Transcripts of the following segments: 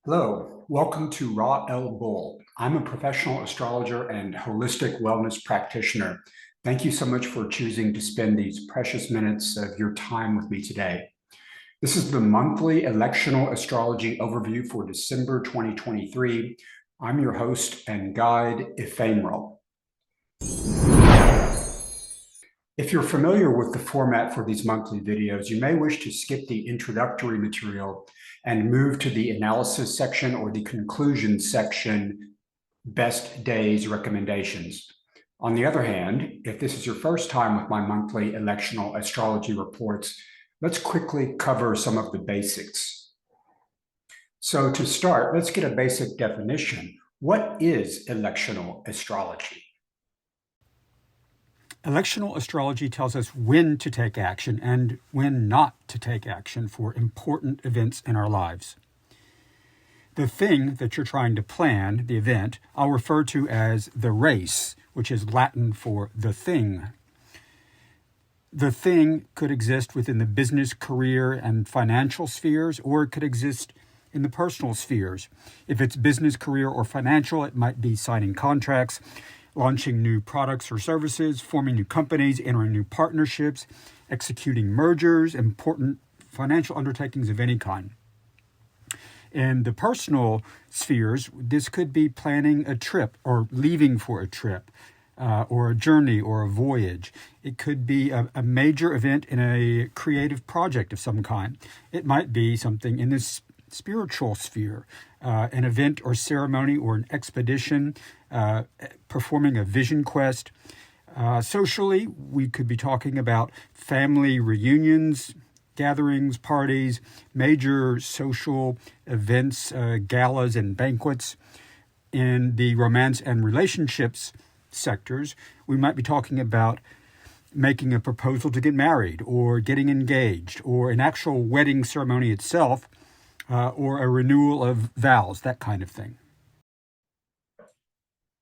Hello, welcome to Ra El Bull. I'm a professional astrologer and holistic wellness practitioner. Thank you so much for choosing to spend these precious minutes of your time with me today. This is the monthly electional astrology overview for December 2023. I'm your host and guide, Ephemeral. If you're familiar with the format for these monthly videos, you may wish to skip the introductory material and move to the analysis section or the conclusion section, best days recommendations. On the other hand, if this is your first time with my monthly electional astrology reports, let's quickly cover some of the basics. So to start, let's get a basic definition. What is electional astrology? Electional astrology tells us when to take action and when not to take action for important events in our lives. The thing that you're trying to plan, the event, I'll refer to as the race, which is Latin for the thing. The thing could exist within the business, career, and financial spheres, or it could exist in the personal spheres. If it's business, career, or financial, it might be signing contracts, launching new products or services, forming new companies, entering new partnerships, executing mergers, important financial undertakings of any kind. In the personal spheres, this could be planning a trip or leaving for a trip, or a journey or a voyage. It could be a major event in a creative project of some kind. It might be something in this spiritual sphere, an event or ceremony or an expedition, performing a vision quest. Socially, we could be talking about family reunions, gatherings, parties, major social events, galas and banquets. In the romance and relationships sectors, we might be talking about making a proposal to get married or getting engaged or an actual wedding ceremony itself, or a renewal of vows, that kind of thing.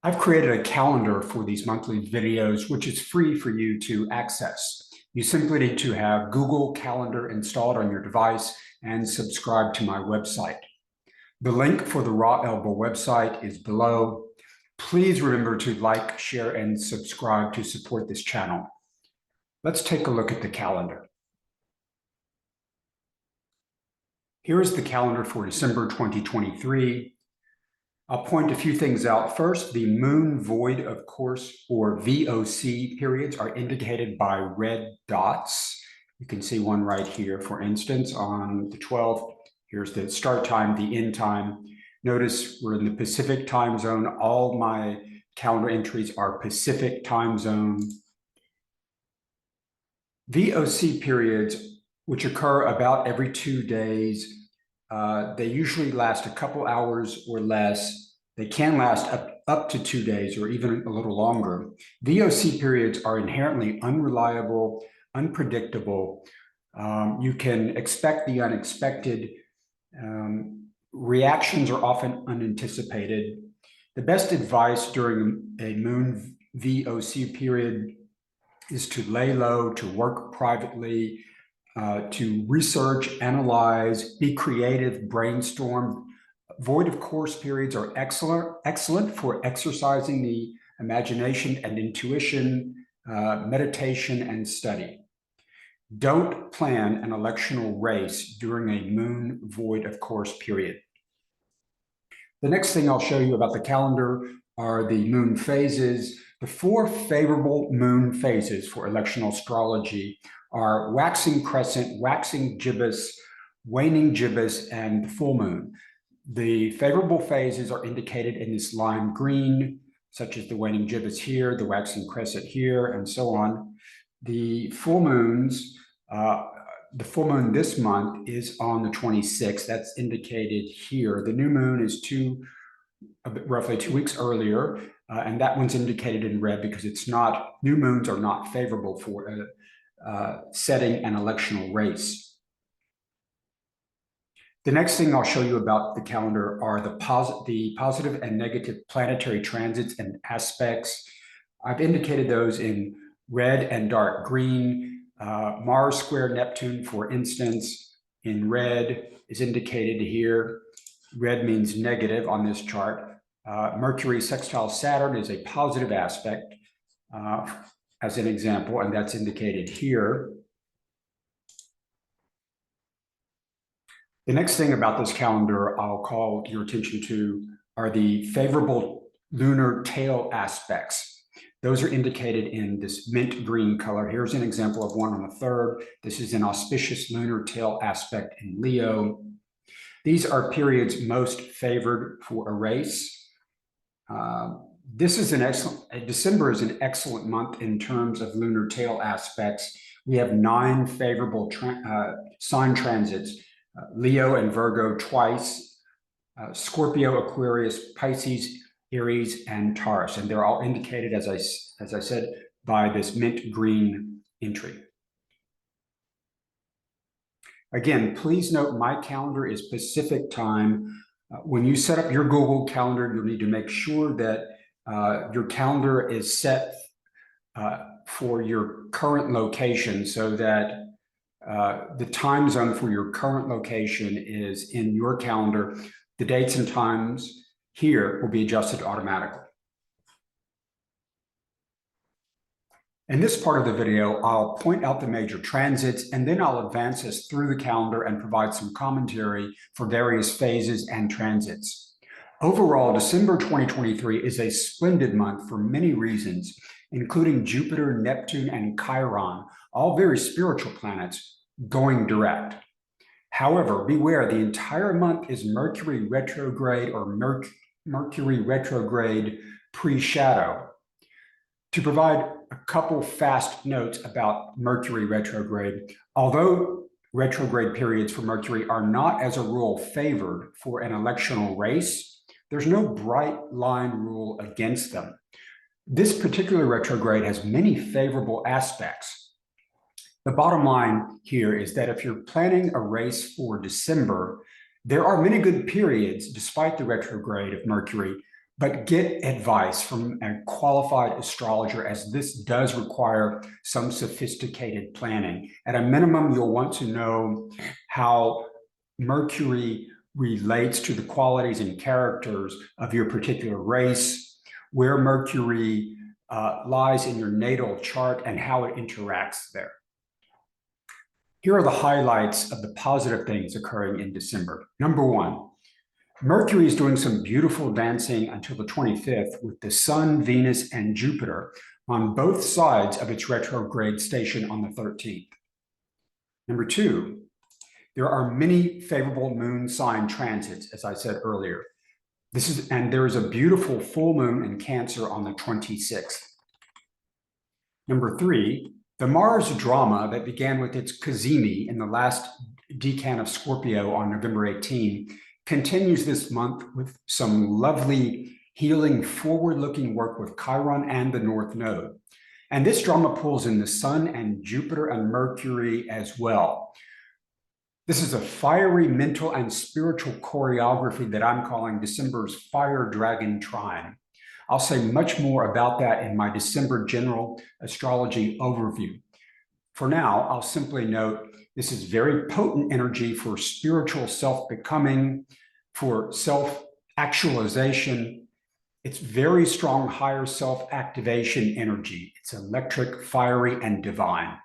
I've created a calendar for these monthly videos, which is free for you to access. You simply need to have Google Calendar installed on your device and subscribe to my website. The link for the Ra El Bull website is below. Please remember to like, share, and subscribe to support this channel. Let's take a look at the calendar. Here is the calendar for December 2023. I'll point a few things out. First, the moon void of course, or VOC periods are indicated by red dots. You can see one right here, for instance, on the 12th. Here's the start time, the end time. Notice we're in the Pacific time zone. All my calendar entries are Pacific time zone. VOC periods, which occur about every 2 days, they usually last a couple hours or less. They can last up to 2 days or even a little longer. VOC periods are inherently unreliable, unpredictable. You can expect the unexpected. Reactions are often unanticipated. The best advice during a moon VOC period is to lay low, to work privately, to research, analyze, be creative, brainstorm. Void of course periods are excellent for exercising the imagination and intuition, meditation, and study. Don't plan an electional race during a moon void of course period. The next thing I'll show you about the calendar are the moon phases. The 4 favorable moon phases for electional astrology are waxing crescent, waxing gibbous, waning gibbous, and the full moon. The favorable phases are indicated in this lime green, such as the waning gibbous here, the waxing crescent here, and so on. The full moons, the full moon this month is on the 26th. That's indicated here. The new moon is roughly 2 weeks earlier, and that one's indicated in red because new moons are not favorable for setting an electional race. The next thing I'll show you about the calendar are the positive and negative planetary transits and aspects. I've indicated those in red and dark green. Mars square Neptune, for instance, in red is indicated here. red means negative on this chart. Mercury sextile Saturn is a positive aspect, as an example, and that's indicated here. The next thing about this calendar I'll call your attention to are the favorable lunar tail aspects. Those are indicated in this mint green color. Here's an example of one on the 3rd. This is an auspicious lunar tail aspect in Leo. These are periods most favored for a race. December is an excellent month in terms of lunar tail aspects. We have 9 favorable sign transits, Leo and Virgo twice, Scorpio, Aquarius, Pisces, Aries, and Taurus, and they're all indicated, as I said, by this mint green entry. Again, please note my calendar is Pacific time. When you set up your Google Calendar, you'll need to make sure that your calendar is set for your current location so that the time zone for your current location is in your calendar. The dates and times here will be adjusted automatically. In this part of the video, I'll point out the major transits, and then I'll advance us through the calendar and provide some commentary for various phases and transits. Overall, December 2023 is a splendid month for many reasons, including Jupiter, Neptune, and Chiron, all very spiritual planets, going direct. However, beware, the entire month is Mercury retrograde or Mercury retrograde pre-shadow. To provide a couple fast notes about Mercury retrograde, although retrograde periods for Mercury are not as a rule favored for an electional race, there's no bright line rule against them. This particular retrograde has many favorable aspects. The bottom line here is that if you're planning a race for December, there are many good periods despite the retrograde of Mercury, but get advice from a qualified astrologer, as this does require some sophisticated planning. At a minimum, you'll want to know how Mercury relates to the qualities and characters of your particular race, where Mercury lies in your natal chart, and how it interacts there. Here are the highlights of the positive things occurring in December. Number 1, Mercury is doing some beautiful dancing until the 25th with the Sun, Venus, and Jupiter on both sides of its retrograde station on the 13th. Number 2, there are many favorable moon sign transits, as I said earlier. There is a beautiful full moon in Cancer on the 26th. Number 3, the Mars drama that began with its cazimi in the last decan of Scorpio on November 18 continues this month with some lovely healing forward-looking work with Chiron and the North Node. And this drama pulls in the Sun and Jupiter and Mercury as well. This is a fiery mental and spiritual choreography that I'm calling December's Fire Dragon Trine. I'll say much more about that in my December general astrology overview. For now, I'll simply note this is very potent energy for spiritual self-becoming, for self-actualization. It's very strong higher self-activation energy. It's electric, fiery, and divine.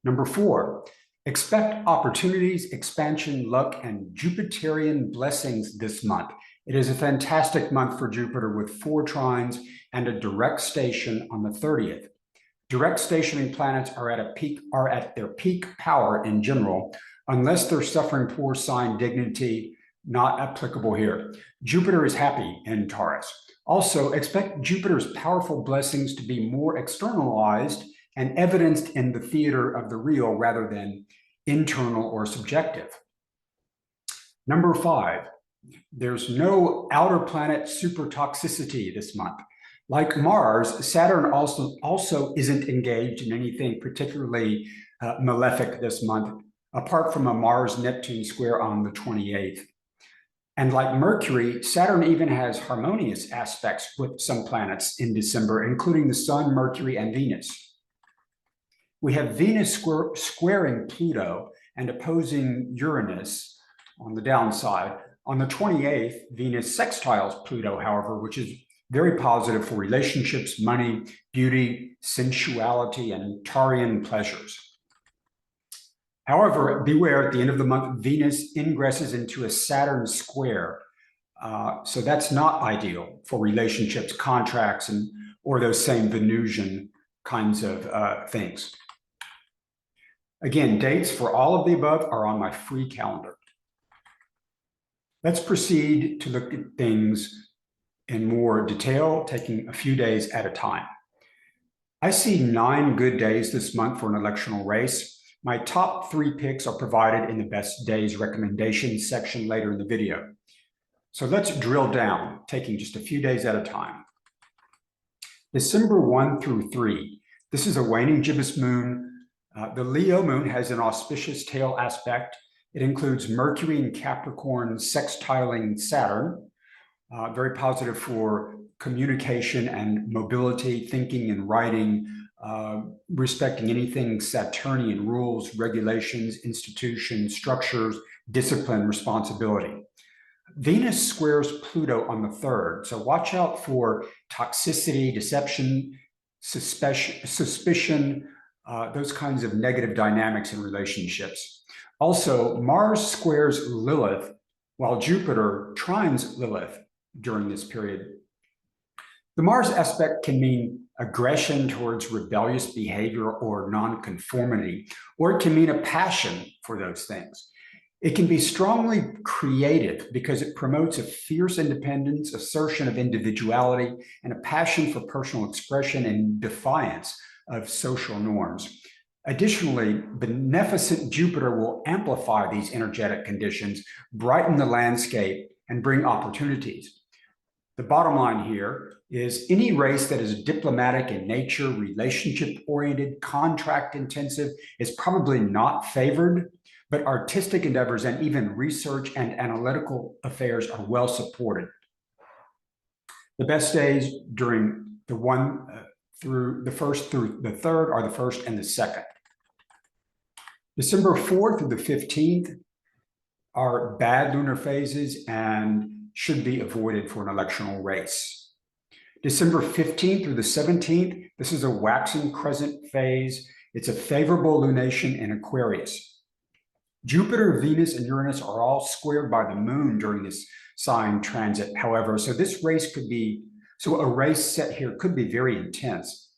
Number 4, expect opportunities, expansion, luck, and Jupiterian blessings this month. It is a fantastic month for Jupiter with 4 trines and a direct station on the 30th. Direct stationing planets are at their peak power in general, unless they're suffering poor sign dignity, not applicable here. Jupiter is happy in Taurus. Also, expect Jupiter's powerful blessings to be more externalized and evidenced in the theater of the real rather than internal or subjective. Number 5, there's no outer planet super toxicity this month. Like Mars, Saturn also isn't engaged in anything particularly malefic this month, apart from a Mars-Neptune square on the 28th. And like Mercury, Saturn even has harmonious aspects with some planets in December, including the Sun, Mercury, and Venus. We have Venus squaring Pluto and opposing Uranus on the downside. On the 28th, Venus sextiles Pluto, however, which is very positive for relationships, money, beauty, sensuality, and Taurean pleasures. However, beware, at the end of the month, Venus ingresses into a Saturn square. So that's not ideal for relationships, contracts, or those same Venusian kinds of things. Again, dates for all of the above are on my free calendar. Let's proceed to look at things in more detail, taking a few days at a time. I see 9 good days this month for an electional race. My top 3 picks are provided in the best days recommendations section later in the video. So let's drill down, taking just a few days at a time. December 1 through 3. This is a waning gibbous moon. The Leo moon has an auspicious tail aspect. It includes Mercury in Capricorn sextiling Saturn, very positive for communication and mobility, thinking and writing, respecting anything Saturnian, rules, regulations, institutions, structures, discipline, responsibility. Venus squares Pluto on the 3rd, so watch out for toxicity, deception, suspicion, those kinds of negative dynamics in relationships. Also, Mars squares Lilith, while Jupiter trines Lilith during this period. The Mars aspect can mean aggression towards rebellious behavior or nonconformity, or it can mean a passion for those things. It can be strongly creative because it promotes a fierce independence, assertion of individuality, and a passion for personal expression and defiance of social norms. Additionally, beneficent Jupiter will amplify these energetic conditions, brighten the landscape, and bring opportunities. The bottom line here is any race that is diplomatic in nature, relationship-oriented, contract-intensive is probably not favored, but artistic endeavors and even research and analytical affairs are well supported. The best days during the 1st through the 3rd are the 1st and the 2nd. December 4th through the 15th are bad lunar phases and should be avoided for an electional race. December 15th through the 17th, this is a waxing crescent phase. It's a favorable lunation in Aquarius. Jupiter, Venus, and Uranus are all squared by the moon during this sign transit, however, so a race set here could be very intense.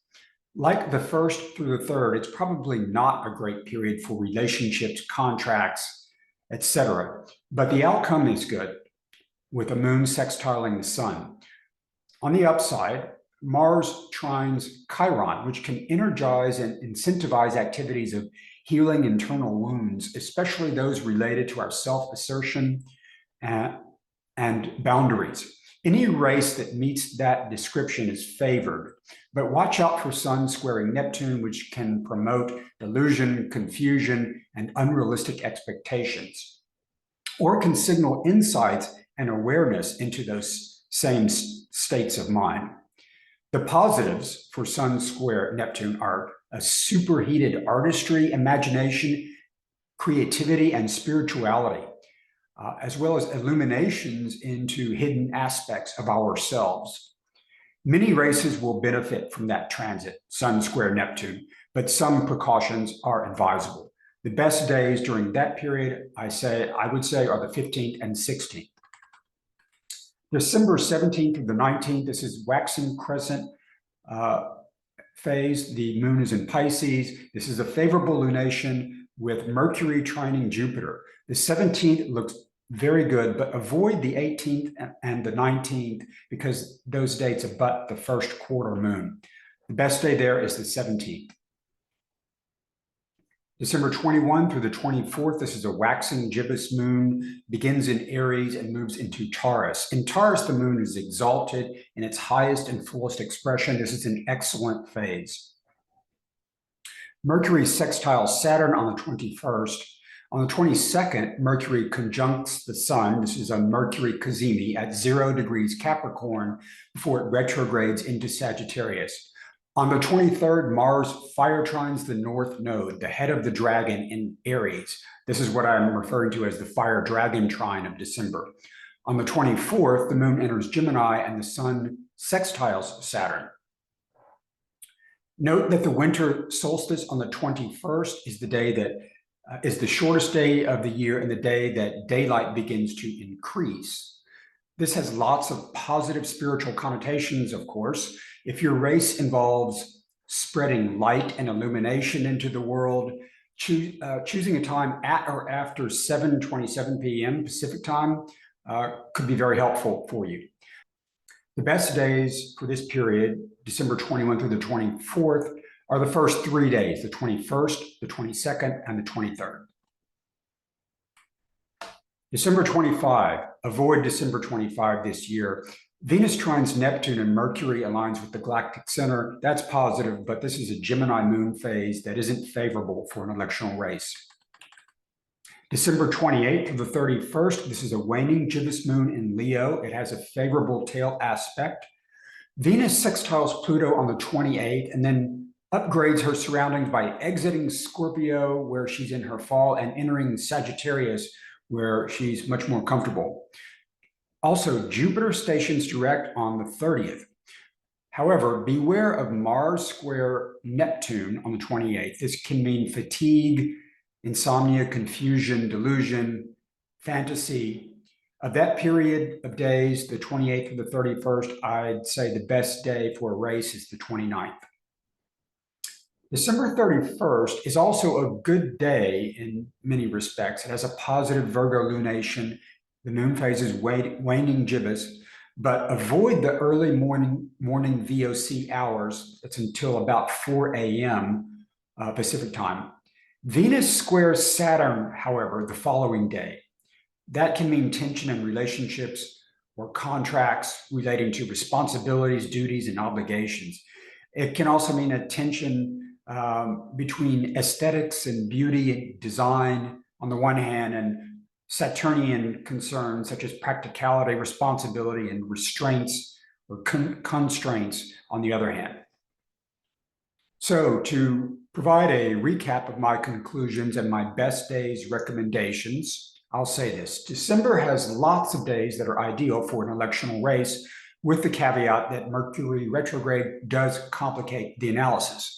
Like the 1st through the 3rd, it's probably not a great period for relationships, contracts, etc. But the outcome is good, with the moon sextiling the sun. On the upside, Mars trines Chiron, which can energize and incentivize activities of healing internal wounds, especially those related to our self-assertion and boundaries. Any race that meets that description is favored, but watch out for Sun squaring Neptune, which can promote delusion, confusion, and unrealistic expectations, or can signal insights and awareness into those same states of mind. The positives for Sun square Neptune are a superheated artistry, imagination, creativity, and spirituality, as well as illuminations into hidden aspects of ourselves. Many races will benefit from that transit, Sun square Neptune, but some precautions are advisable. The best days during that period, I would say, are the 15th and 16th. December 17th through the 19th, this is waxing crescent phase. The moon is in Pisces. This is a favorable lunation with Mercury trining Jupiter. The 17th looks very good, but avoid the 18th and the 19th because those dates abut the 1st quarter moon. The best day there is the 17th. December 21 through the 24th, this is a waxing gibbous moon, begins in Aries and moves into Taurus. In Taurus, the moon is exalted in its highest and fullest expression. This is an excellent phase. Mercury sextiles Saturn on the 21st. On the 22nd, Mercury conjuncts the Sun. This is a Mercury cazimi at 0 degrees Capricorn before it retrogrades into Sagittarius. On the 23rd, Mars fire trines the North Node, the head of the dragon in Aries. This is what I'm referring to as the fire dragon trine of December. On the 24th, the moon enters Gemini and the sun sextiles Saturn. Note that the winter solstice on the 21st is the day that is the shortest day of the year and the day that daylight begins to increase. This has lots of positive spiritual connotations, of course. If your race involves spreading light and illumination into the world, choosing a time at or after 7:27 p.m. Pacific time could be very helpful for you. The best days for this period, December 21 through the 24th, are the first 3 days, the 21st, the 22nd, and the 23rd. December 25, avoid December 25 this year. Venus trines Neptune and Mercury aligns with the galactic center. That's positive, but this is a Gemini moon phase that isn't favorable for an electional race. December 28th to the 31st, this is a waning gibbous moon in Leo. It has a favorable tail aspect. Venus sextiles Pluto on the 28th and then upgrades her surroundings by exiting Scorpio, where she's in her fall, and entering Sagittarius, where she's much more comfortable. Also, Jupiter stations direct on the 30th. However, beware of Mars square Neptune on the 28th. This can mean fatigue, insomnia, confusion, delusion, fantasy. Of that period of days, the 28th to the 31st, I'd say the best day for a race is the 29th. December 31st is also a good day in many respects. It has a positive Virgo lunation. The moon phase is waning gibbous, but avoid the early morning VOC hours. It's until about 4 a.m. Pacific time. Venus squares Saturn, however, the following day. That can mean tension in relationships or contracts relating to responsibilities, duties, and obligations. It can also mean a tension between aesthetics and beauty and design on the one hand, and Saturnian concerns such as practicality, responsibility, and restraints or constraints on the other hand. So to provide a recap of my conclusions and my best days recommendations, I'll say this. December has lots of days that are ideal for an electional race, with the caveat that Mercury retrograde does complicate the analysis.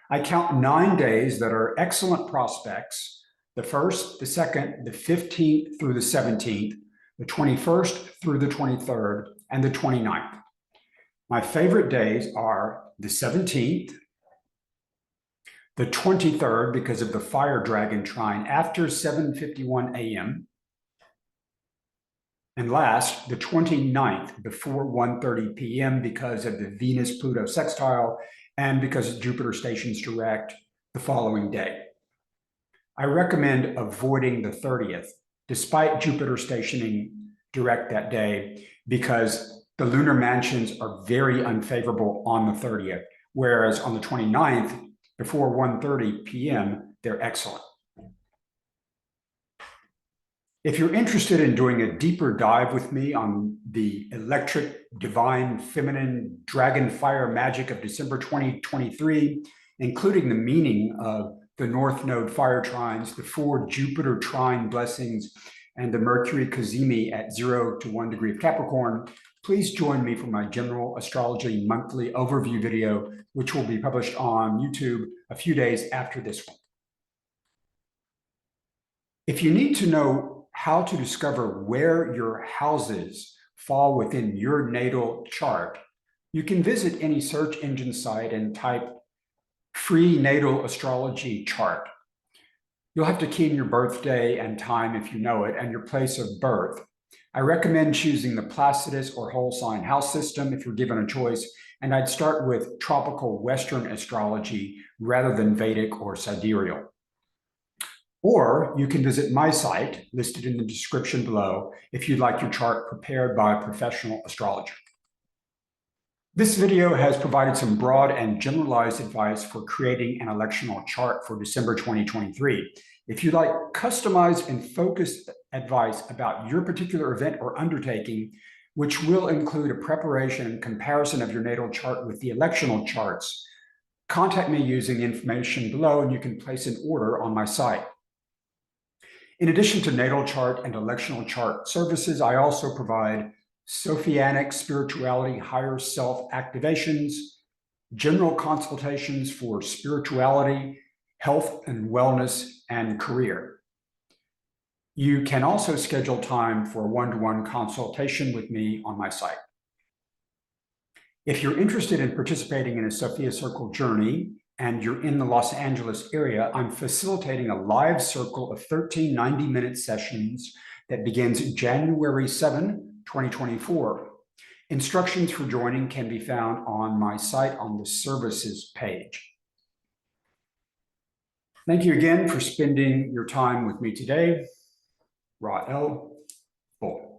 I count 9 days that are excellent prospects: the 1st, the 2nd, the 15th through the 17th, the 21st through the 23rd, and the 29th. My favorite days are the 17th, the 23rd, because of the fire dragon trine after 7:51 a.m., and last, the 29th before 1:30 p.m. because of the Venus-Pluto sextile and because Jupiter stations direct the following day. I recommend avoiding the 30th, despite Jupiter stationing direct that day, because the lunar mansions are very unfavorable on the 30th, whereas on the 29th, before 1:30 p.m., they're excellent. If you're interested in doing a deeper dive with me on the electric, divine, feminine, dragon fire magic of December 2023, including the meaning of the North Node fire trines, the 4 Jupiter trine blessings, and the Mercury cazimi at 0 to 1 degree of Capricorn, please join me for my general astrology monthly overview video, which will be published on YouTube a few days after this one. If you need to know how to discover where your houses fall within your natal chart, you can visit any search engine site and type free natal astrology chart. You'll have to key in your birthday and time if you know it, and your place of birth. I recommend choosing the Placidus or whole sign house system if you're given a choice, and I'd start with tropical Western astrology rather than Vedic or sidereal. Or you can visit my site, listed in the description below, if you'd like your chart prepared by a professional astrologer. This video has provided some broad and generalized advice for creating an electional chart for December 2023. If you'd like customized and focused advice about your particular event or undertaking, which will include a preparation and comparison of your natal chart with the electional charts, contact me using the information below, and you can place an order on my site. In addition to natal chart and electional chart services, I also provide Sophianic spirituality, higher self activations, general consultations for spirituality, health and wellness, and career. You can also schedule time for a one-to-one consultation with me on my site. If you're interested in participating in a Sophia Circle journey and you're in the Los Angeles area, I'm facilitating a live circle of 13 90-minute sessions that begins January 7, 2024. Instructions for joining can be found on my site on the services page. Thank you again for spending your time with me today. Rael Bull.